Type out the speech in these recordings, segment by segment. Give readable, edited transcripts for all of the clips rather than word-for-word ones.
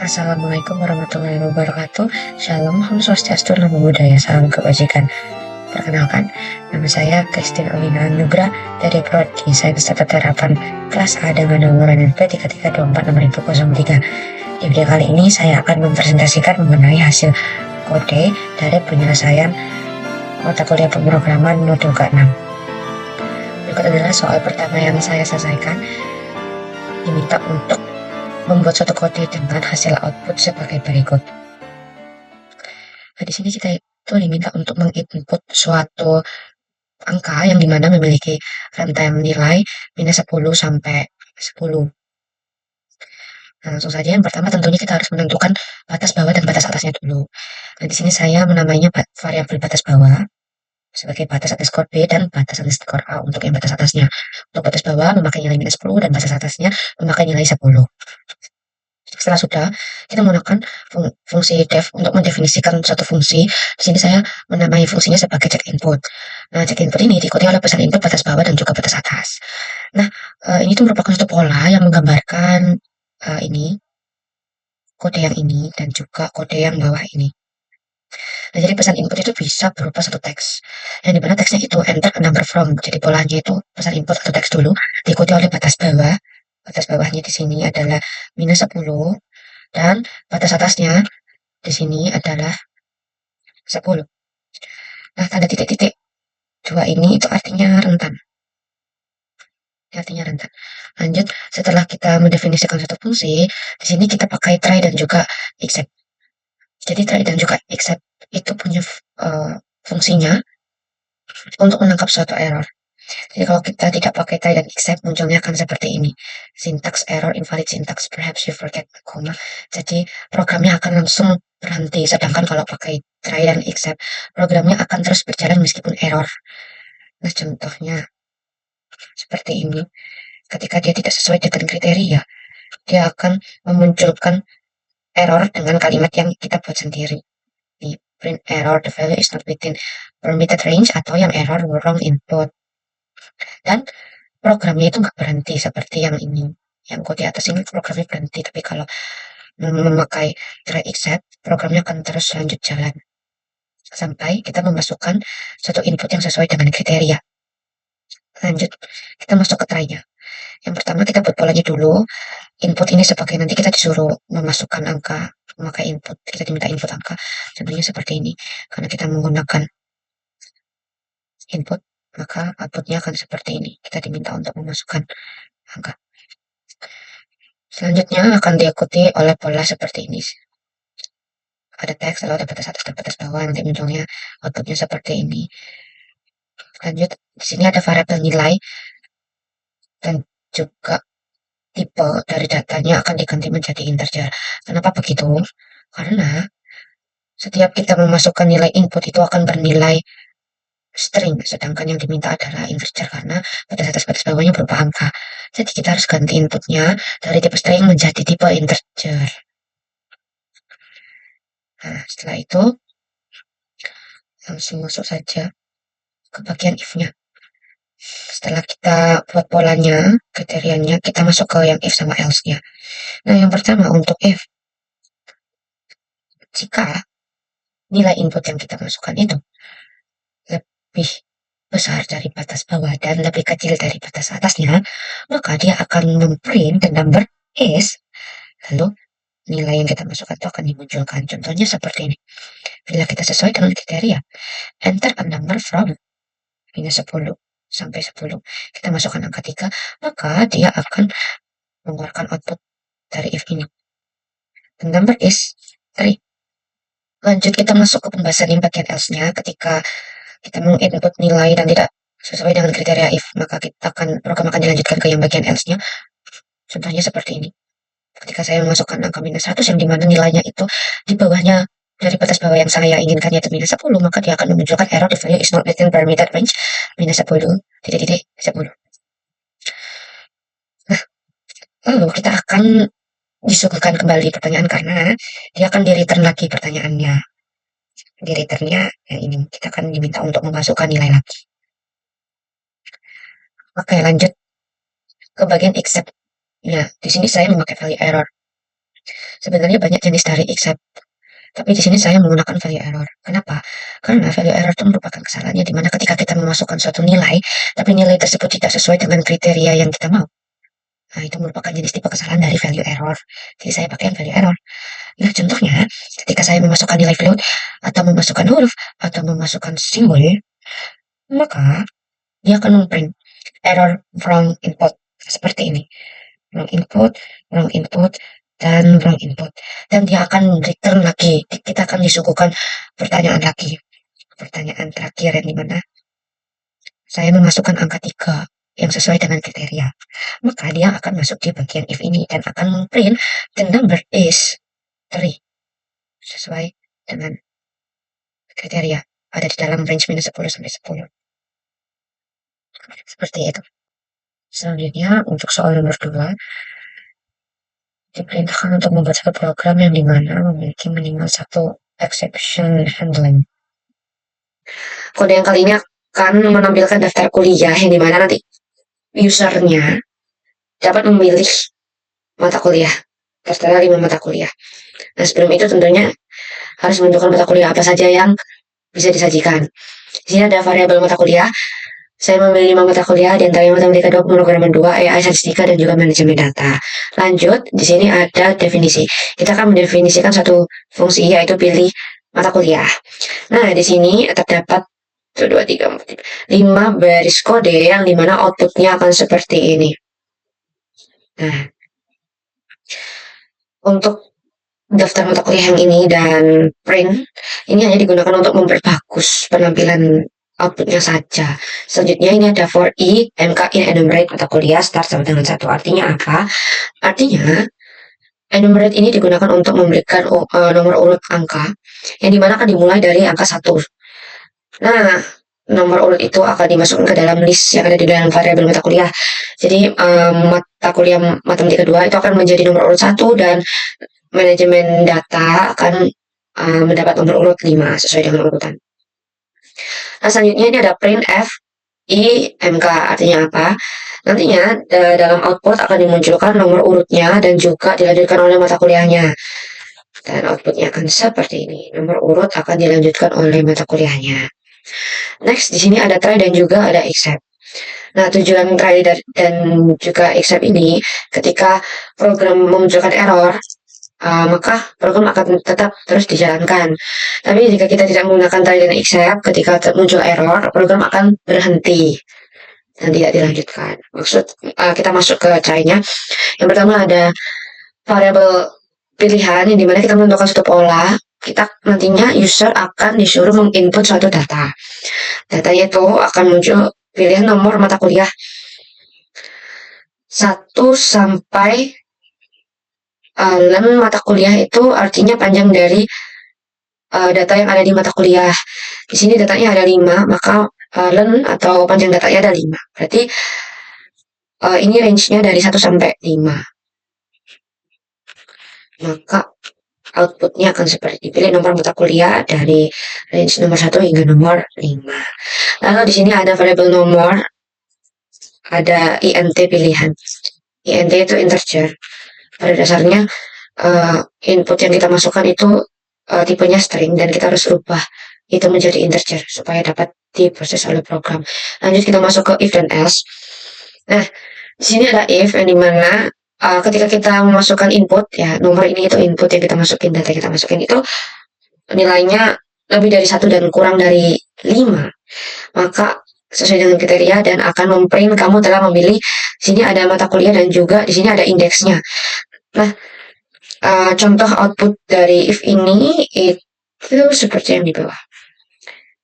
Assalamualaikum warahmatullahi wabarakatuh. Shalom, Om Swastiastu, Namo Buddhaya, salam kebajikan. Perkenalkan, nama saya Christine Alina Nugra dari Prodi Sains Tata Terapan kelas A dengan nomor NP 3324603. Di video kali ini saya akan mempresentasikan mengenai hasil kode dari penyelesaian mata kuliah pemrograman modul ke-6. Berikut adalah soal pertama yang saya selesaikan. Diminta untuk membuat suatu kode dengan hasil output sebagai berikut. Nah, di sini kita itu diminta untuk menginput suatu angka yang dimana memiliki runtime nilai minus 10 sampai 10. Nah, langsung saja yang pertama tentunya kita harus menentukan batas bawah dan batas atasnya dulu. Nah, di sini saya menamainya variabel batas bawah sebagai batas underscore B dan batas underscore A untuk yang batas atasnya. Untuk batas bawah memakai nilai minus 10 dan batas atasnya memakai nilai 10. Setelah sudah, kita menggunakan fungsi def untuk mendefinisikan suatu fungsi. Di sini saya menamai fungsinya sebagai check input. Nah, check input ini diikuti oleh pesan input batas bawah dan juga batas atas. Nah, ini tuh merupakan suatu pola yang menggambarkan ini kode yang ini dan juga kode yang bawah ini. Nah, jadi pesan input itu bisa berupa satu teks, yang dimana teksnya itu enter a number from. Jadi polanya itu pesan input atau teks dulu, diikuti oleh batas bawah. Batas bawahnya di sini adalah minus 10, dan batas atasnya di sini adalah 10. Nah, tanda titik-titik dua ini itu artinya rentan. Artinya rentan. Lanjut, setelah kita mendefinisikan satu fungsi, di sini kita pakai try dan juga except. Jadi try dan juga except itu punya fungsinya untuk menangkap suatu error. Jadi kalau kita tidak pakai try dan except, munculnya akan seperti ini. Syntax error, invalid syntax, perhaps you forget the comma. Jadi programnya akan langsung berhenti. Sedangkan kalau pakai try dan except, programnya akan terus berjalan meskipun error. Nah, contohnya seperti ini. Ketika dia tidak sesuai dengan kriteria, dia akan memunculkan error dengan kalimat yang kita buat sendiri. Di print error, the value is not within permitted range, atau yang error wrong input. Dan programnya itu nggak berhenti seperti yang ini. Yang kode di atas ini programnya berhenti, tapi kalau memakai try except, programnya akan terus lanjut jalan sampai kita memasukkan suatu input yang sesuai dengan kriteria. Lanjut, kita masuk ke try-nya. Yang pertama kita buat polanya dulu. Input ini sebagai nanti kita disuruh memasukkan angka, memakai input. Kita diminta input angka. Contohnya seperti ini. Karena kita menggunakan input, maka outputnya akan seperti ini. Kita diminta untuk memasukkan angka. Selanjutnya akan diikuti oleh pola seperti ini. Ada teks, lalu ada batas atas dan batas bawah. Nanti munculnya outputnya seperti ini. Lanjut, di sini ada variabel nilai dan juga tipe dari datanya akan diganti menjadi integer. Kenapa begitu? Karena setiap kita memasukkan nilai input itu akan bernilai string, sedangkan yang diminta adalah integer karena batas atas batas bawahnya berupa angka. Jadi kita harus ganti inputnya dari tipe string menjadi tipe integer. Nah, setelah itu langsung masuk saja ke bagian if-nya. Setelah kita buat polanya, kriterianya, kita masuk ke yang if sama else-nya. Nah, yang pertama untuk if, jika nilai input yang kita masukkan itu lebih besar dari batas bawah dan lebih kecil dari batas atasnya, maka dia akan memprint the number is, lalu nilai yang kita masukkan itu akan dimunculkan. Contohnya seperti ini. Bila kita sesuai dengan kriteria, enter a number from minus 10 sampai 10. Kita masukkan angka 3, maka dia akan mengeluarkan output dari if ini. The number is 3. Lanjut kita masuk ke pembahasan yang bagian else-nya. Ketika kita menginput nilai dan tidak sesuai dengan kriteria if, maka program akan dilanjutkan ke yang bagian else-nya. Contohnya seperti ini. Ketika saya memasukkan angka minus 100 yang dimana nilainya itu di bawahnya dari batas bawah yang saya inginkan yaitu minus 10, maka dia akan memunculkan error the value is not within permitted range minus 10 titik 10. Nah, lalu kita akan disuguhkan kembali pertanyaan karena dia akan di-return lagi pertanyaannya. Di returnnya yang ini kita akan diminta untuk memasukkan nilai lagi. Oke, lanjut ke bagian except. Ya, di sini saya memakai value error. Sebenarnya banyak jenis dari except, tapi di sini saya menggunakan value error. Kenapa? Karena value error itu merupakan kesalahannya di mana ketika kita memasukkan suatu nilai, tapi nilai tersebut tidak sesuai dengan kriteria yang kita mau. Nah, itu merupakan jenis tipe kesalahan dari value error. Jadi saya pakai yang value error. Nah, contohnya, ketika saya memasukkan nilai float, atau memasukkan huruf, atau memasukkan simbol, maka dia akan memprint error wrong input. Seperti ini. Wrong input, wrong input, dan wrong input. Dan dia akan return lagi. Kita akan disuguhkan pertanyaan lagi. Pertanyaan terakhir yang dimana saya memasukkan angka 3 yang sesuai dengan kriteria. Maka dia akan masuk di bagian if ini dan akan memprint the number is 3 sesuai dengan kriteria ada di dalam range minus 10 sampai 10. Seperti itu. Selanjutnya untuk soal nomor 2, diperintahkan untuk membuat satu program yang dimana memiliki minimal satu exception handling. Kode yang kali ini akan menampilkan daftar kuliah yang dimana nanti usernya dapat memilih mata kuliah, tertera 5 mata kuliah. Nah, sebelum itu tentunya harus menentukan mata kuliah apa saja yang bisa disajikan. Di sini ada variabel mata kuliah. Saya memilih 5 mata kuliah, di antaranya matematika 2, pemrograman 2, AI statistika, dan juga manajemen data. Lanjut, di sini ada definisi. Kita akan mendefinisikan satu fungsi, yaitu pilih mata kuliah. Nah, di sini terdapat 1, 2, 3, 4, 5 baris kode yang dimana outputnya akan seperti ini. Nah, untuk daftar mata kuliah yang ini dan print, ini hanya digunakan untuk memperbagus penampilan outputnya saja. Selanjutnya ini ada for i, mk, in, enumerate mata kuliah start sama dengan 1. Artinya apa? Artinya enumerate ini digunakan untuk memberikan nomor urut angka yang dimana akan dimulai dari angka 1. Nah, nomor urut itu akan dimasukkan ke dalam list yang ada di dalam variabel mata kuliah. Jadi mata kuliah matematika 2 itu akan menjadi nomor urut 1 dan manajemen data akan mendapat nomor urut 5 sesuai dengan urutan. Nah, selanjutnya ini ada print f i mk. Artinya apa? Nantinya dalam output akan dimunculkan nomor urutnya dan juga dilanjutkan oleh mata kuliahnya. Dan outputnya akan seperti ini. Nomor urut akan dilanjutkan oleh mata kuliahnya. Next, di sini ada try dan juga ada except. Nah, tujuan try dan juga except ini ketika program memunculkan error, maka program akan tetap terus dijalankan. Tapi jika kita tidak menggunakan try dan except, ketika muncul error, program akan berhenti dan tidak dilanjutkan. Kita masuk ke try-nya. Yang pertama ada variabel pilihan yang dimana kita menentukan suatu pola. Kita nantinya user akan disuruh menginput suatu data. Datanya itu akan muncul pilihan nomor mata kuliah 1 sampai len mata kuliah itu artinya panjang dari data yang ada di mata kuliah. Di sini datanya ada 5, maka len atau panjang datanya ada 5. Berarti ini range-nya dari 1 sampai 5. Maka outputnya akan seperti pilih nomor mata kuliah dari range nomor 1 hingga nomor 5. Lalu di sini ada variabel nomor, ada int pilihan. Int itu integer. Pada dasarnya input yang kita masukkan itu tipenya string dan kita harus rubah itu menjadi integer supaya dapat diproses oleh program. Lanjut kita masuk ke if dan else. Nah, di sini ada if yang dimana ketika kita memasukkan input, ya nomor ini itu input yang kita masukin, data kita masukin itu nilainya lebih dari 1 dan kurang dari 5, maka sesuai dengan kriteria dan akan memprint kamu telah memilih. Sini ada mata kuliah dan juga di sini ada indeksnya. Nah, contoh output dari if ini itu seperti yang di bawah.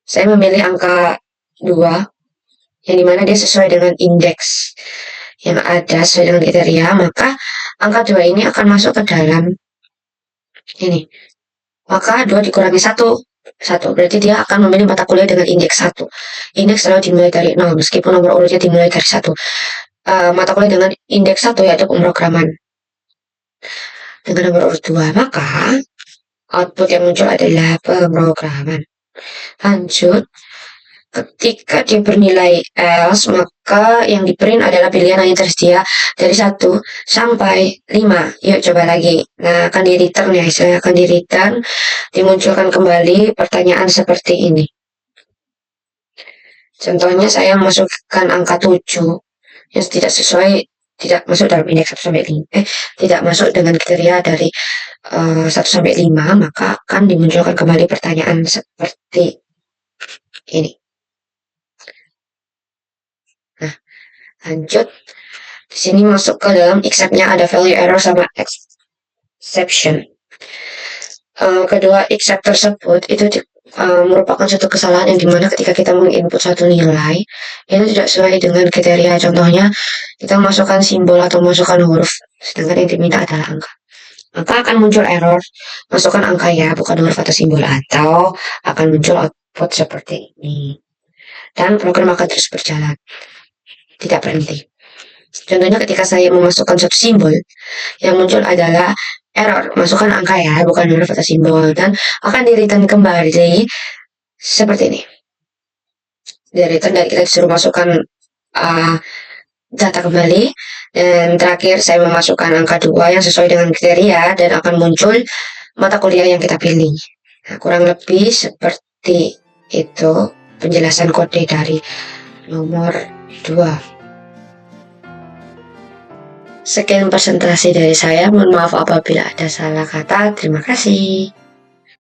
Saya memilih angka 2 yang dimana dia sesuai dengan indeks yang ada sesuai dengan kriteria, maka angka 2 ini akan masuk ke dalam ini. Maka 2 dikurangi 1 berarti dia akan memilih mata kuliah dengan indeks 1. Indeks selalu dimulai dari 0 meskipun nomor urutnya dimulai dari 1. Mata kuliah dengan indeks 1 yaitu pemrograman dengan nomor urut 2, maka output yang muncul adalah pemrograman. Lanjut, Ketika dia bernilai else, maka yang di print adalah pilihan hanya tersedia dari 1 sampai 5. Yuk coba lagi. Nah, akan di return ya, istilahnya akan di return, dimunculkan kembali pertanyaan seperti ini. Contohnya saya masukkan angka 7 yang tidak sesuai, tidak masuk dalam indeks 1 sampai 5, tidak masuk dengan kriteria dari 1 sampai 5, maka akan dimunculkan kembali pertanyaan seperti ini. Nah, lanjut. Di sini masuk ke dalam except-nya ada value error sama exception. Kedua except tersebut itu merupakan suatu kesalahan yang dimana ketika kita menginput suatu nilai itu tidak sesuai dengan kriteria. Contohnya kita masukkan simbol atau masukkan huruf, sedangkan yang diminta adalah angka. Maka akan muncul error, masukkan angka ya, bukan huruf atau simbol, atau akan muncul output seperti ini. Dan program akan terus berjalan, tidak berhenti. Contohnya ketika saya memasukkan suatu simbol, yang muncul adalah error, masukkan angka ya, bukan huruf atau simbol, dan akan di-return kembali seperti ini. Di-return dan kita disuruh masukkan data kembali, dan terakhir saya memasukkan angka 2 yang sesuai dengan kriteria, dan akan muncul mata kuliah yang kita pilih. Nah, kurang lebih seperti itu penjelasan kode dari nomor 2. Sekian presentasi dari saya, mohon maaf apabila ada salah kata. Terima kasih.